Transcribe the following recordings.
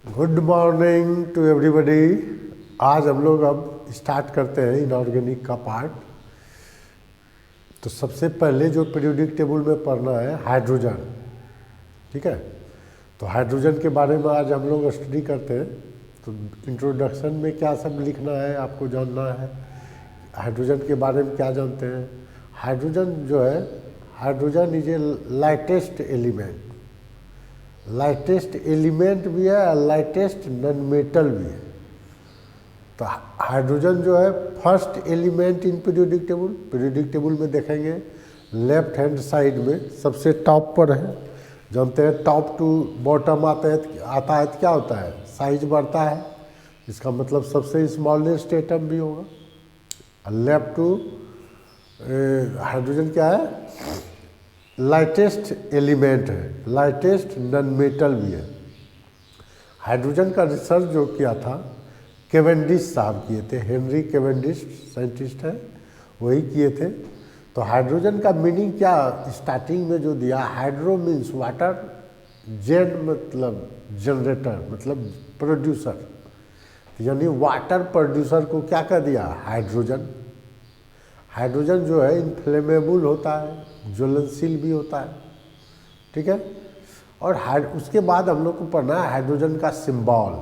Good morning to everybody. आज हम लोग अब स्टार्ट करते हैं इनऑर्गेनिक का पार्ट। तो सबसे पहले जो पीरियोडिक टेबल में पढ़ना है हाइड्रोजन, ठीक है। तो हाइड्रोजन के बारे में आज हम लोग स्टडी करते हैं। तो इंट्रोडक्शन में क्या सब लिखना है आपको जानना है, हाइड्रोजन के बारे में क्या जानते हैं। हाइड्रोजन जो है, hydrogen is a lightest element. Lightest element भी है और लाइटेस्ट नॉन मेटल भी है। तो हाइड्रोजन जो है first element in periodic table. Periodic table में देखेंगे लेफ्ट हैंड साइड में सबसे टॉप पर है। जानते हैं टॉप टू बॉटम आता है तो क्या होता है, साइज बढ़ता है। इसका मतलब सबसे स्मॉलेस्ट एटम भी होगा। और लेफ्ट टू हाइड्रोजन क्या है, लाइटेस्ट एलिमेंट है, लाइटेस्ट नॉन मेटल भी है। हाइड्रोजन का रिसर्च जो किया था केवेंडिश साहब किए थे, हेनरी केवेंडिश साइंटिस्ट है, वही किए थे। तो हाइड्रोजन का मीनिंग क्या स्टार्टिंग में जो दिया, हाइड्रो मीन्स वाटर, जेन मतलब जनरेटर मतलब प्रोड्यूसर, यानी वाटर प्रोड्यूसर को क्या कर दिया, हाइड्रोजन। हाइड्रोजन जो है इनफ्लेमेबल होता है, ज्वलनशील भी होता है, ठीक है। और उसके बाद हम लोग को पढ़ना है हाइड्रोजन का सिंबल।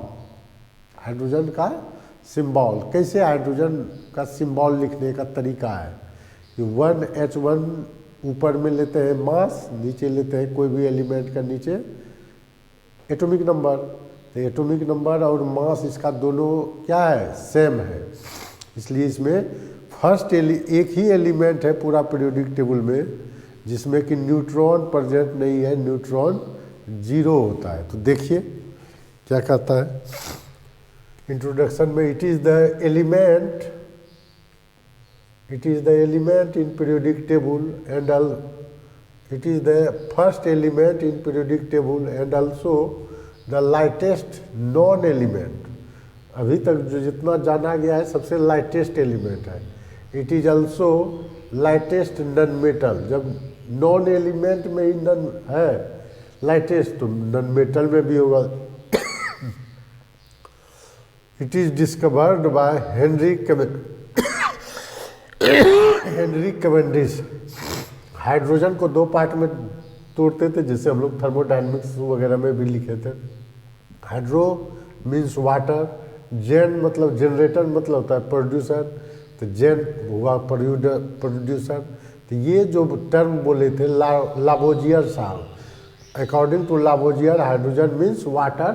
हाइड्रोजन का सिंबल कैसे, हाइड्रोजन का सिंबल लिखने का तरीका है कि 1H1 ऊपर में लेते हैं मास, नीचे लेते हैं कोई भी एलिमेंट का नीचे एटॉमिक नंबर। तो एटॉमिक नंबर और मास इसका दोनों क्या है, सेम है। इसलिए इसमें फर्स्ट एक ही एलिमेंट है पूरा पीरियोडिक टेबल में जिसमें कि न्यूट्रॉन प्रेजेंट नहीं है, न्यूट्रॉन 0 होता है। तो देखिए क्या कहता है इंट्रोडक्शन में, it is the element in periodic table and it is the first element in periodic table and also the lightest non element. अभी तक जो जितना जाना गया है सबसे लाइटेस्ट एलिमेंट है। It is also lightest non metal. जब नॉन एलिमेंट में ही नॉन है लाइटेस्ट, तो नॉन मेटल में भी होगा। It is discovered by Henry Cavendish. Hydrogen को 2 पार्ट में तोड़ते थे, जैसे हम लोग थर्मोडायनेमिक्स वगैरह में भी लिखे थे। हाइड्रो मीन्स वाटर, जेन मतलब जनरेटर मतलब होता है प्रोड्यूसर, तो जेन हुआ प्रोड्यूसर। तो ये जो टर्म बोले थे लावोजियर साहब, according to Lavoisier hydrogen means water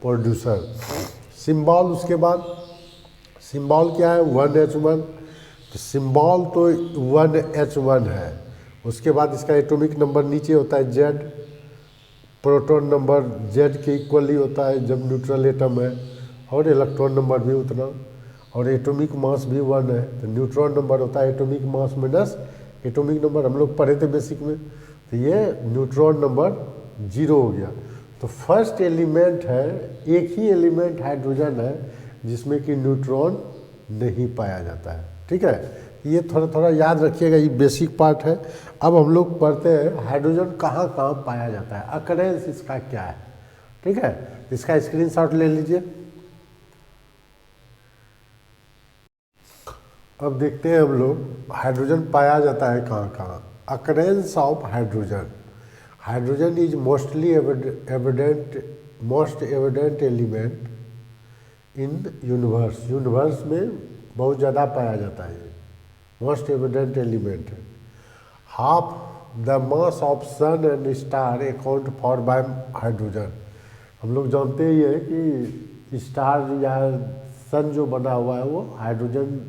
producer. Symbol, उसके बाद सिंबल क्या है, 1H1। तो सिंबल तो 1H1 है। उसके बाद इसका एटॉमिक नंबर नीचे होता है Z, प्रोटॉन नंबर Z के इक्वली होता है जब न्यूट्रल एटम है, और इलेक्ट्रॉन नंबर भी उतना, और एटॉमिक मास भी 1 है। तो न्यूट्रॉन नंबर होता है atomic mass minus atomic number, हम लोग पढ़े थे बेसिक में। तो ये न्यूट्रॉन नंबर 0 हो गया। तो फर्स्ट एलिमेंट है, एक ही एलिमेंट हाइड्रोजन है जिसमें कि न्यूट्रॉन नहीं पाया जाता है, ठीक है। ये थोड़ा थोड़ा याद रखिएगा, ये बेसिक पार्ट है। अब हम लोग पढ़ते हैं हाइड्रोजन कहाँ कहाँ पाया जाता है, अकरेंस इसका क्या है, ठीक है। इसका स्क्रीनशॉट ले लीजिए। अब देखते हैं हम लोग हाइड्रोजन पाया जाता है कहाँ कहाँ। Occurrence of hydrogen, hydrogen is most evident element in universe. Universe में बहुत ज़्यादा पाया जाता है, मोस्ट एविडेंट एलिमेंट है। Half the mass of sun and star account for by hydrogen. हम लोग जानते ही है कि स्टार या सन जो बना हुआ है वो हाइड्रोजन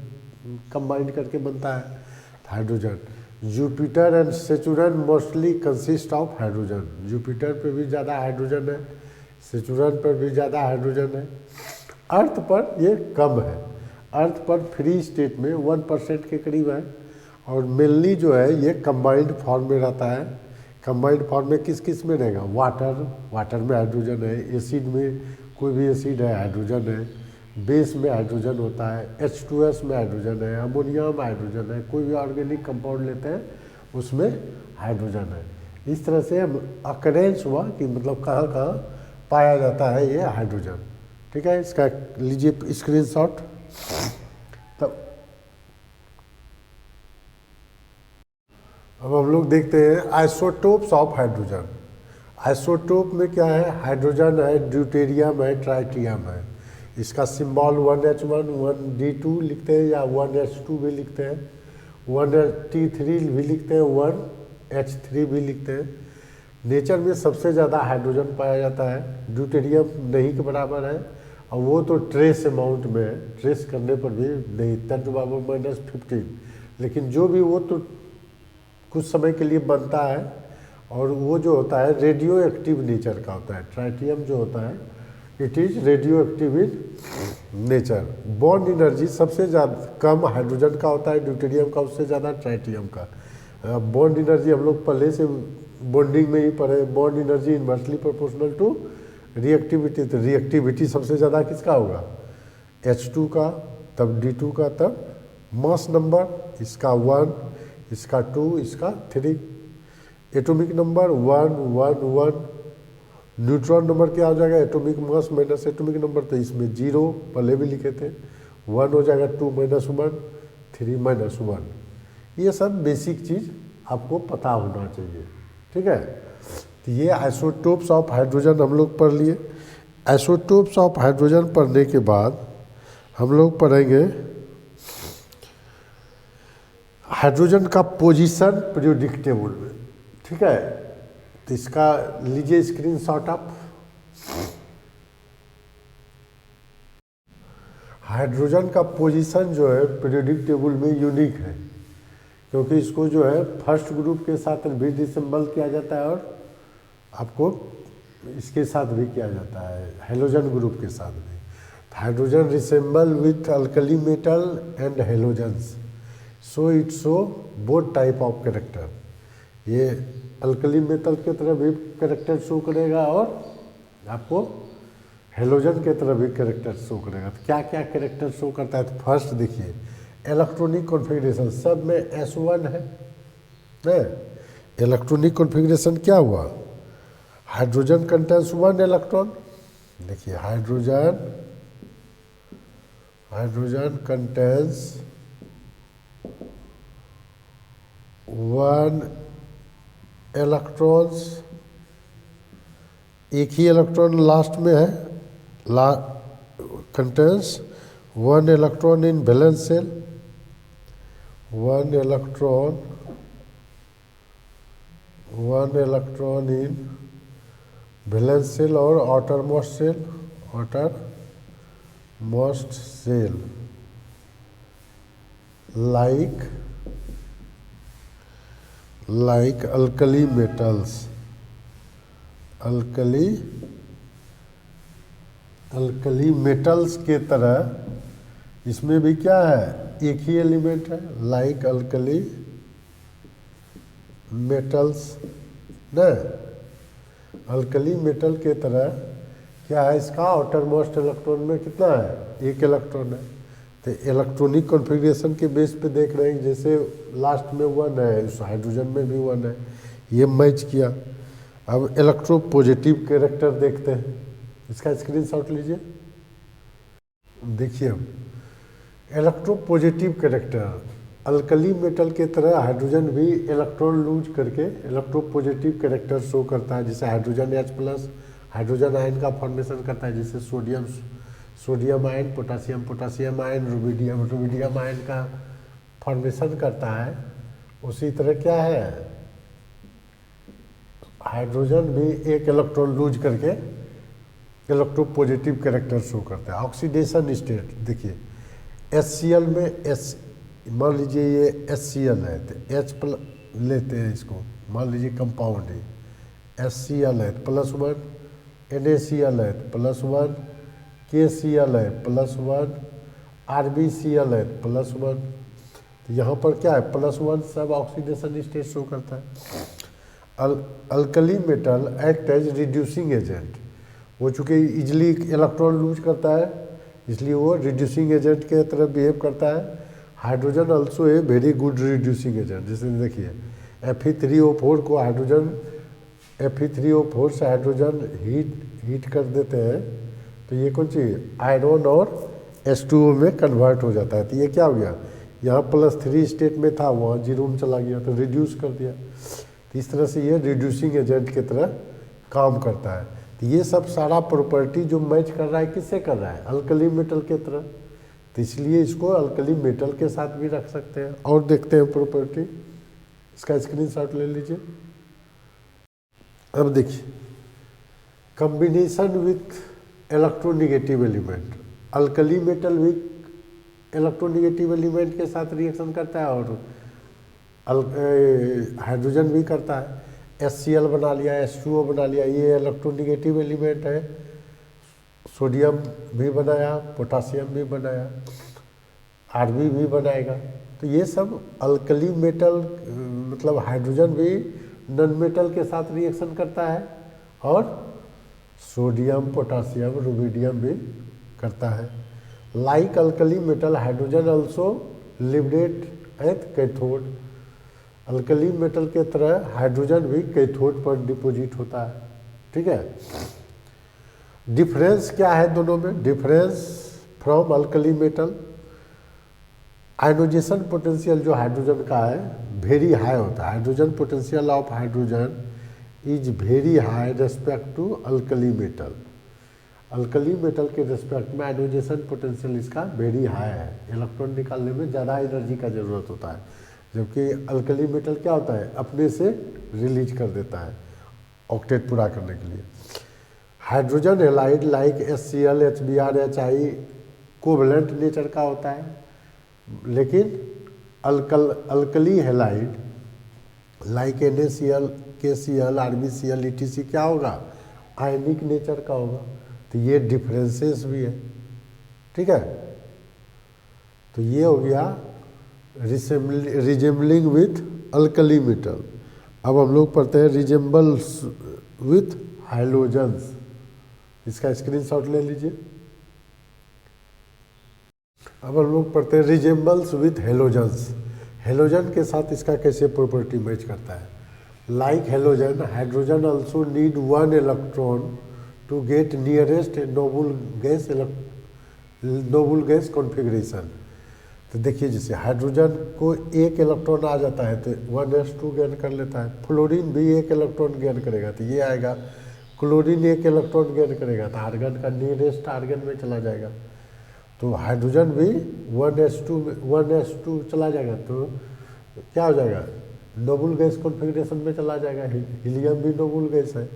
कंबाइन करके बनता है, hydrogen. Jupiter and Saturn mostly consist of hydrogen. Jupiter पे भी ज़्यादा हाइड्रोजन है, सेचुरन पर भी ज़्यादा हाइड्रोजन है। अर्थ पर ये कम है, अर्थ पर फ्री स्टेट में 1% के करीब है। और मेनली जो है ये कंबाइंड फॉर्म में रहता है। कंबाइंड फॉर्म में किस किस में रहेगा, वाटर में हाइड्रोजन है, एसिड में कोई भी एसिड है हाइड्रोजन है, बेस में हाइड्रोजन होता है, H2S में हाइड्रोजन है, अमोनिया में हाइड्रोजन है, कोई भी ऑर्गेनिक कंपाउंड लेते हैं उसमें हाइड्रोजन है। इस तरह से अकरेंस हुआ कि मतलब कहाँ कहाँ पाया जाता है ये हाइड्रोजन। ठीक है, इसका लीजिए स्क्रीनशॉट। तब अब हम लोग देखते हैं आइसोटोप्स ऑफ हाइड्रोजन। आइसोटोप में क्या है, हाइड्रोजन है, ड्यूटेरियम है, ट्राइटियम है। इसका सिंबल 1H1 1D2 लिखते हैं या 1H2 भी लिखते हैं, 1T3 भी लिखते हैं, 1H3 भी लिखते हैं। नेचर में सबसे ज़्यादा हाइड्रोजन पाया जाता है, ड्यूटेरियम नहीं के बराबर है, और वो तो ट्रेस अमाउंट में है, ट्रेस करने पर भी नहीं, 10⁻⁻15। लेकिन जो भी वो तो कुछ समय के लिए बनता है, और वो जो होता है रेडियो एक्टिव नेचर का होता है। ट्राइटियम जो होता है it is radio active in nature. Bond energy सबसे ज़्यादा कम हाइड्रोजन का होता है, ड्यूटेरियम का उससे ज़्यादा ट्राइटियम का। बॉन्ड एनर्जी हम लोग पहले से बॉन्डिंग में ही पढ़े, bond energy inversely proportional to reactivity. तो रिएक्टिविटी सबसे ज़्यादा किसका होगा, H2 का, तब D2 का, तब मास नंबर इसका 1, इसका 2, इसका 3, एटॉमिक नंबर 1 1 1, न्यूट्रॉन नंबर क्या हो जाएगा, atomic mass minus atomic number, तो इसमें 0 पहले भी लिखे थे, 1 हो जाएगा, 2 - 1 3 - 1। ये सब बेसिक चीज़ आपको पता होना चाहिए। ठीक है, तो ये आइसोटोप्स ऑफ हाइड्रोजन हम लोग पढ़ लिए। आइसोटोप्स ऑफ हाइड्रोजन पढ़ने के बाद हम लोग पढ़ेंगे हाइड्रोजन का पोजीशन पीरियोडिक टेबल में। ठीक है, तो इसका लीजिए स्क्रीनशॉट आप। हाइड्रोजन का पोजीशन जो है पीरियोडिक टेबल में यूनिक है, क्योंकि इसको जो है फर्स्ट ग्रुप के साथ भी डिसेंबल किया जाता है, और आपको इसके साथ भी किया जाता है, हेलोजन ग्रुप के साथ भी। Hydrogen resemble with alkali metal and halogens, so it show both type of character. ये अल्कली मेटल के तरह भी कैरेक्टर शो करेगा, और आपको हेलोजन के तरह भी कैरेक्टर शो करेगा। तो क्या क्या कैरेक्टर शो करता है, तो फर्स्ट देखिए इलेक्ट्रॉनिक कॉन्फ़िगरेशन, सब में S1 है। इलेक्ट्रॉनिक कॉन्फ़िगरेशन क्या हुआ, हाइड्रोजन कंटेन्स 1 इलेक्ट्रॉन। देखिए हाइड्रोजन कंटेन्स 1 इलेक्ट्रॉन्स, एक ही इलेक्ट्रॉन लास्ट में है, contains 1 electron in valence shell, 1 electron in valence shell और outermost shell, like alkali metals, alkali metals के तरह इसमें भी क्या है, एक ही एलिमेंट है, लाइक अल्कली मेटल्स न, अल्कली मेटल के तरह क्या है, इसका आउटर मोस्ट इलेक्ट्रॉन में कितना है, एक इलेक्ट्रॉन है। तो इलेक्ट्रॉनिक कॉन्फ़िगरेशन के बेस पे देख रहे हैं, जैसे लास्ट में 1 है, उस हाइड्रोजन में भी 1 है, ये मैच किया। अब इलेक्ट्रो पॉजिटिव कैरेक्टर देखते हैं, इसका स्क्रीनशॉट लीजिए। देखिए अब electro positive character, alkali metal के तरह हाइड्रोजन भी इलेक्ट्रॉन लूज करके इलेक्ट्रो पॉजिटिव कैरेक्टर शो करता है, जैसे हाइड्रोजन H+, हाइड्रोजन आयन का फॉर्मेशन करता है, जैसे sodium ion, potassium ion, rubidium ion का फॉर्मेशन करता है। उसी तरह क्या है, हाइड्रोजन भी एक इलेक्ट्रॉन लूज करके इलेक्ट्रो पॉजिटिव कैरेक्टर शो करता है। ऑक्सीडेशन स्टेट देखिए, HCl में मान लीजिए ये HCl है, तो H+ लेते हैं इसको, मान लीजिए कंपाउंड है, HCl है +1, NaCl है +1, KCl है +1, RbCl है +1। तो यहाँ पर क्या है, +1 सब ऑक्सीडेशन स्टेट शो करता है। Alkali metal act as reducing agent, वो चूँकि इजली इलेक्ट्रॉन लूज करता है, इसलिए वो रिड्यूसिंग एजेंट के तरह बिहेव करता है। Hydrogen also a very good reducing agent, जैसे देखिए Fe3O4 को हाइड्रोजन, Fe3O4 से हाइड्रोजन हीट हीट कर देते हैं तो ये कौन सी आयरन और H2O में कन्वर्ट हो जाता है। तो ये क्या हो गया, यहाँ +3 स्टेट में था, वहाँ 0 में चला गया तो रिड्यूस कर दिया। तो इस तरह से ये रिड्यूसिंग एजेंट की तरह काम करता है। तो ये सब सारा प्रॉपर्टी जो मैच कर रहा है किससे कर रहा है, अल्कली मेटल के तरह। तो इसलिए इसको अल्कली मेटल के साथ भी रख सकते हैं। और देखते हैं प्रॉपर्टी, इसका स्क्रीनशॉट ले लीजिए। अब देखिए, combination with electronegative element, alkali metal with electronegative element के साथ रिएक्शन करता है और हाइड्रोजन भी करता है। HCl बना लिया, H2O बना लिया, ये इलेक्ट्रोनेगेटिव एलिमेंट है। सोडियम भी बनाया, पोटासियम भी बनाया, Rb भी बनाएगा। तो ये सब अल्कली मेटल, मतलब हाइड्रोजन भी नॉन मेटल के साथ रिएक्शन करता है और सोडियम, पोटासियम, रुबिडियम भी करता है। Like alkali metal, hydrogen also liberate at cathode. Alkali metal के तरह हाइड्रोजन भी कैथोड पर डिपोजिट होता है। ठीक है, डिफरेंस क्या है दोनों में, difference from alkali metal, ionisation potential जो हाइड्रोजन का है वेरी हाई होता है। Hydrogen potential of hydrogen is very high respect to alkali metal. Alkali metal के रिस्पेक्ट में आयनोजेशन पोटेंशियल इसका वेरी हाई है। इलेक्ट्रॉन निकालने में ज़्यादा एनर्जी का ज़रूरत होता है, जबकि अल्कली मेटल क्या होता है, अपने से रिलीज कर देता है ऑक्टेट पूरा करने के लिए। Hydrogen halide like HCl, HBr, HI covalent nature का होता है, लेकिन alkali halide like NaCl, KCl, RbCl, EtC क्या होगा, आयनिक नेचर का होगा। तो ये डिफरेंसेस भी है। ठीक है, तो ये हो गया रिजेम्बलिंग विथ अल्कली मेटल। अब हम लोग पढ़ते हैं रिजेम्बल्स विथ हाइलोजन्स। इसका स्क्रीनशॉट ले लीजिए। अब हम लोग पढ़ते हैं रिजेम्बल्स विथ हेलोजन्स। हेलोजन के साथ इसका कैसे प्रॉपर्टी मैच करता है। Like halogen, hydrogen also need 1 electron to get nearest noble gas configuration. तो देखिए, जैसे हाइड्रोजन को 1 इलेक्ट्रॉन आ जाता है तो 1s2 गेन कर लेता है। फ्लोरीन भी 1 इलेक्ट्रॉन गेन करेगा तो ये आएगा। क्लोरीन 1 इलेक्ट्रॉन गेन करेगा तो आर्गन का नियरेस्ट आर्गन में चला जाएगा। तो हाइड्रोजन भी 1s2 चला जाएगा तो क्या हो जाएगा, नोबल गैस कॉन्फ़िगरेशन में चला जाएगा। हीलियम भी नोबल गैस है,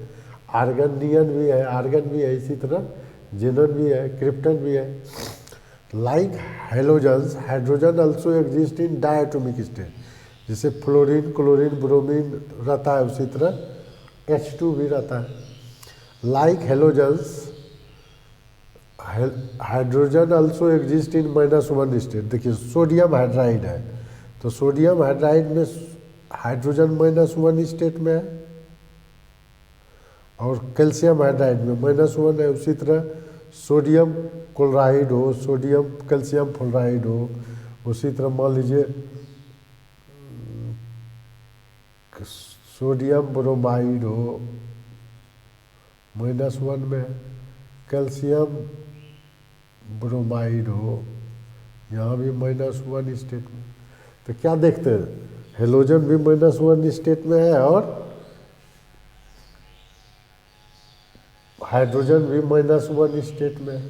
आर्गन नियन भी है, आर्गन भी है, इसी तरह जेनन भी है, क्रिप्टन भी है। Like halogens, hydrogen also exist in diatomic state. जैसे फ्लोरीन, क्लोरीन, ब्रोमीन रहता है, उसी तरह H2 भी रहता है। Like halogens, hydrogen also exist in -1 state. देखिए, सोडियम हाइड्राइड है तो सोडियम हाइड्राइड में हाइड्रोजन -1 स्टेट में है और कैल्शियम हाइड्राइड में -1 है। उसी तरह सोडियम क्लोराइड हो, सोडियम कैल्शियम फ्लोराइड हो, उसी तरह मान लीजिए सोडियम ब्रोमाइड हो, -1 में, कैल्शियम ब्रोमाइड हो, यहाँ भी -1 स्टेट में। तो क्या देखते हैं, हेलोजन भी -1 स्टेट में है और हाइड्रोजन भी -1 स्टेट में है।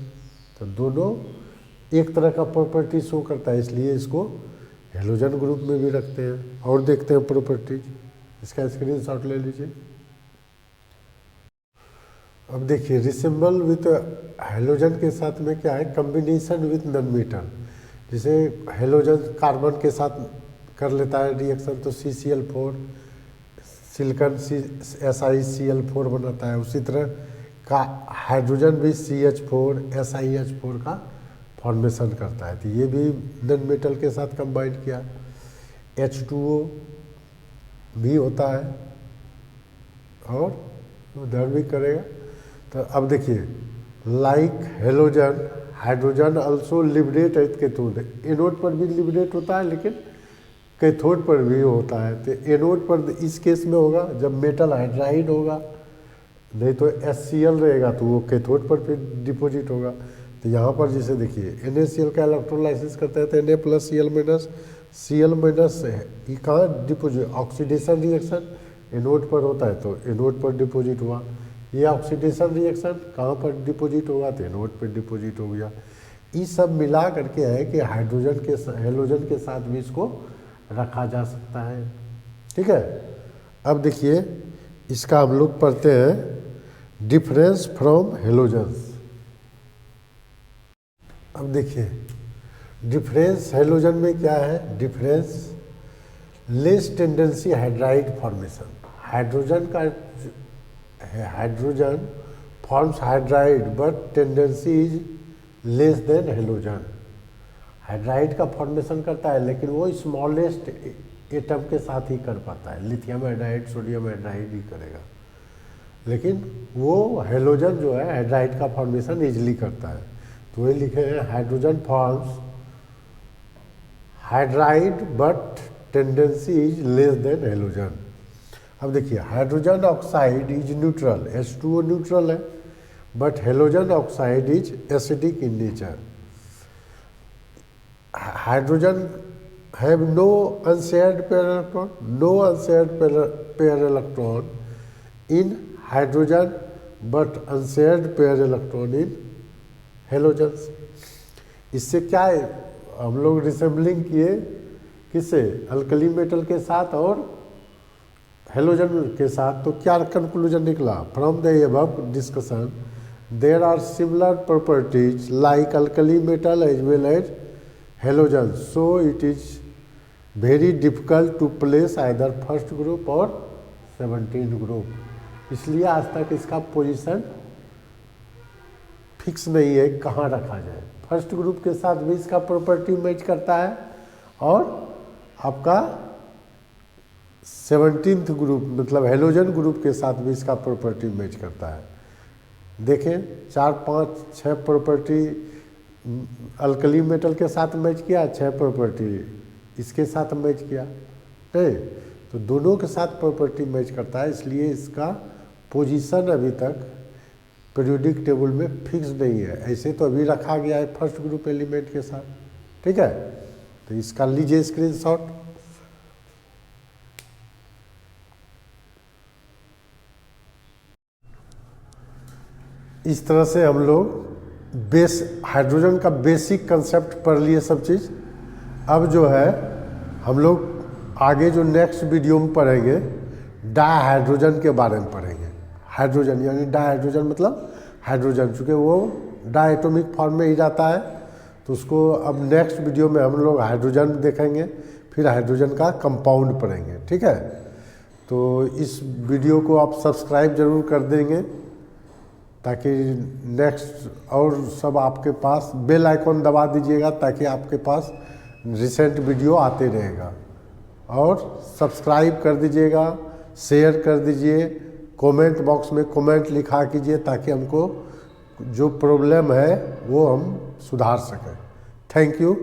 तो दोनों एक तरह का प्रॉपर्टी शो करता है, इसलिए इसको हेलोजन ग्रुप में भी रखते हैं। और देखते हैं प्रॉपर्टीज, इसका स्क्रीनशॉट ले लीजिए। अब देखिए, रिसेम्बल विथ हेलोजन के साथ में क्या है, कॉम्बिनेशन विथ नॉन मेटल। जैसे हेलोजन कार्बन के साथ कर लेता है रिएक्शन तो CCl4, सिलिकॉन SiCl4 बनाता है। उसी तरह का हाइड्रोजन भी CH4 SiH4 का फॉर्मेशन करता है। तो ये भी नॉन मेटल के साथ कंबाइन किया। H2O भी होता है और उधर भी करेगा। तो अब देखिए, like halogen, hydrogen also liberate at cathode. Anode पर भी लिबरेट होता है लेकिन कैथोड पर भी होता है। तो एनोड पर इस केस में होगा जब मेटल हाइड्राइड होगा, नहीं तो HCl रहेगा तो वो कैथोड पर फिर डिपॉजिट होगा। तो यहाँ पर जैसे देखिए NaCl का इलेक्ट्रोलाइसिस करते हैं तो Na+Cl- ये कहाँ डिपोजिट, ऑक्सीडेशन रिएक्शन एनोड पर होता है तो एनोड पर डिपोजिट हुआ। ये ऑक्सीडेशन रिएक्शन कहाँ पर डिपोजिट होगा तो एनोड पर डिपोजिट हो गया। ये सब मिला करके है कि हाइड्रोजन के हेलोजन के साथ भी इसको रखा जा सकता है। ठीक है, अब देखिए इसका हम लोग पढ़ते हैं डिफरेंस फ्रॉम हेलोजन्स। अब देखिए डिफरेंस हेलोजन में क्या है, difference less tendency hydride formation. Hydrogen forms hydride but tendency is less than halogen. Hydride का फॉर्मेशन करता है लेकिन वो स्मॉलेस्ट एटम के साथ ही कर पाता है, लिथियम हाइड्राइड सोडियम हाइड्राइड ही करेगा, लेकिन वो हेलोजन जो है हाइड्राइड का फॉर्मेशन इजीली करता है। तो वही लिखे हैं hydrogen forms hydride but tendency is less than halogen. अब देखिए hydrogen oxide is neutral, H2O neutral है, but halogen oxide is acidic in nature. Hydrogen have no unshared pair electron, no unshared pair electron in hydrogen but unshared pair electron in halogens. इससे क्या है, हम लोग resembling किए किससे, alkali metal के साथ और हेलोजन के साथ, तो क्या कंक्लूजन निकला, from the above discussion there are similar properties like alkali metal as well as halogen, so it is very difficult to place either first group और 17 ग्रुप। इसलिए आज तक इसका पोजीशन फिक्स नहीं है कहाँ रखा जाए। फर्स्ट ग्रुप के साथ भी इसका प्रॉपर्टी मैच करता है और आपका 17th ग्रुप मतलब हेलोजन ग्रुप के साथ भी इसका प्रॉपर्टी मैच करता है। देखें 4, 5, 6 प्रॉपर्टी अल्कली मेटल के साथ मैच किया, 6 प्रॉपर्टी इसके साथ मैच किया, नहीं तो दोनों के साथ प्रॉपर्टी मैच करता है। इसलिए इसका पोजीशन अभी तक पीरियोडिक टेबल में फिक्स नहीं है। ऐसे तो अभी रखा गया है फर्स्ट ग्रुप एलिमेंट के साथ, ठीक है। तो इसका लीजिए स्क्रीनशॉट। इस तरह से हम लोग हाइड्रोजन का बेसिक कंसेप्ट पढ़ लिए सब चीज़। अब जो है हम लोग आगे जो नेक्स्ट वीडियो में पढ़ेंगे डायहाइड्रोजन के बारे में पढ़ेंगे। हाइड्रोजन यानी डायहाइड्रोजन मतलब हाइड्रोजन, चूँकि वो डायटोमिक फॉर्म में ही जाता है, तो उसको अब नेक्स्ट वीडियो में हम लोग हाइड्रोजन देखेंगे, फिर हाइड्रोजन का कंपाउंड पढ़ेंगे, ठीक है। तो इस वीडियो को आप सब्सक्राइब जरूर कर देंगे ताकि नेक्स्ट और सब आपके पास, बेल आइकॉन दबा दीजिएगा ताकि आपके पास रिसेंट वीडियो आते रहेगा, और सब्सक्राइब कर दीजिएगा, शेयर कर दीजिए, कमेंट बॉक्स में कमेंट लिखा कीजिए ताकि हमको जो प्रॉब्लम है वो हम सुधार सकें। Thank you.